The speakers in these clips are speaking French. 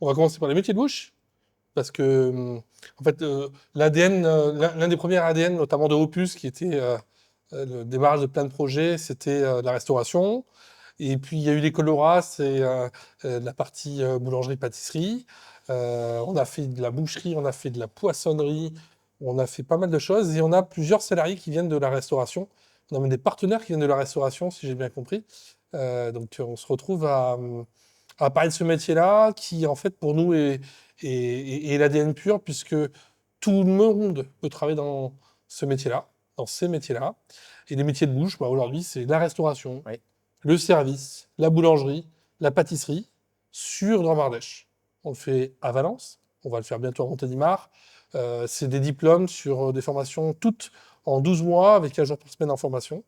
On va commencer par les métiers de bouche, parce que, en fait, l'ADN, l'un des premiers ADN, notamment de Opus, qui était le démarrage de plein de projets, c'était la restauration. Et puis, il y a eu les Coloras, c'est la partie boulangerie-pâtisserie. On a fait de la boucherie, on a fait de la poissonnerie, on a fait pas mal de choses. Et on a plusieurs salariés qui viennent de la restauration. On a même des partenaires qui viennent de la restauration, si j'ai bien compris. Donc, on se retrouve à parler de ce métier-là, qui, en fait, pour nous, est l'ADN pur, puisque tout le monde peut travailler dans ce métier-là, dans ces métiers-là. Et les métiers de bouche, bah, aujourd'hui, c'est la restauration, Oui. le service, la boulangerie, la pâtisserie, sur Grand Mardèche. On le fait à Valence, on va le faire bientôt à Montélimar. C'est des diplômes sur des formations toutes en 12 mois, avec un jour par semaine en formation.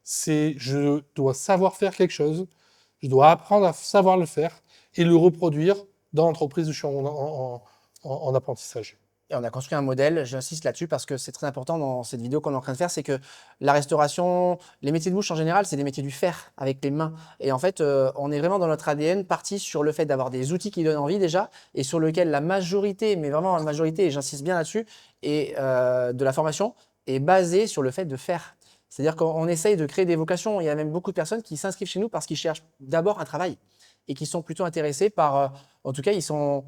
Je dois savoir faire quelque chose, je dois apprendre à savoir le faire et le reproduire dans l'entreprise où je suis en apprentissage. Et on a construit un modèle, j'insiste là-dessus parce que c'est très important dans cette vidéo qu'on est en train de faire, c'est que la restauration, les métiers de bouche en général, c'est des métiers du faire avec les mains. Et en fait, on est vraiment dans notre ADN parti sur le fait d'avoir des outils qui donnent envie déjà et sur lequel la majorité, mais vraiment la majorité, et j'insiste bien là-dessus, et de la formation est basée sur le fait de faire. C'est-à-dire qu'on essaye de créer des vocations. Il y a même beaucoup de personnes qui s'inscrivent chez nous parce qu'ils cherchent d'abord un travail et qui sont plutôt intéressés par, en tout cas, ils sont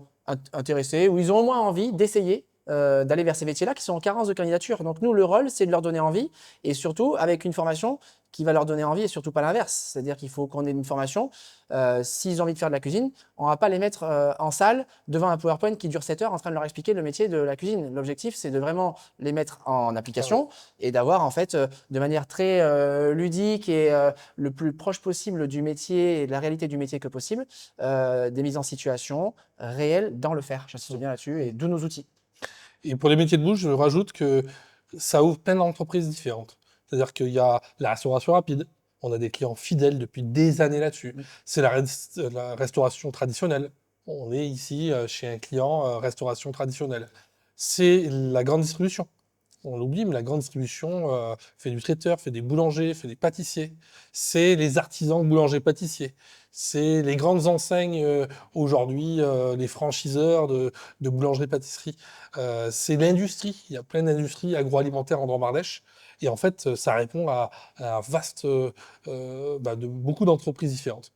intéressés ou ils ont au moins envie d'essayer d'aller vers ces métiers-là qui sont en carence de candidature. Donc nous, le rôle, c'est de leur donner envie et surtout avec une formation qui va leur donner envie et surtout pas l'inverse. C'est-à-dire qu'il faut qu'on ait une formation. S'ils ont envie de faire de la cuisine, on ne va pas les mettre en salle devant un PowerPoint qui dure 7 heures en train de leur expliquer le métier de la cuisine. L'objectif, c'est de vraiment les mettre en application et d'avoir en fait de manière très ludique et le plus proche possible du métier et de la réalité du métier que possible, des mises en situation réelles dans le faire. J'insiste bien là-dessus et d'où nos outils. Et pour les métiers de bouche, je rajoute que ça ouvre plein d'entreprises différentes. C'est-à-dire qu'il y a la restauration rapide. On a des clients fidèles depuis des années là-dessus. Oui. C'est la restauration traditionnelle. On est ici chez un client restauration traditionnelle. C'est la grande distribution. On l'oublie, mais la grande distribution fait du traiteur, fait des boulangers, fait des pâtissiers. C'est les artisans boulangers-pâtissiers. C'est les grandes enseignes aujourd'hui, les franchiseurs de boulangerie-pâtisserie. C'est l'industrie. Il y a plein d'industries agroalimentaires en Drôme-Ardèche. Et en fait, ça répond à un vaste, de beaucoup d'entreprises différentes.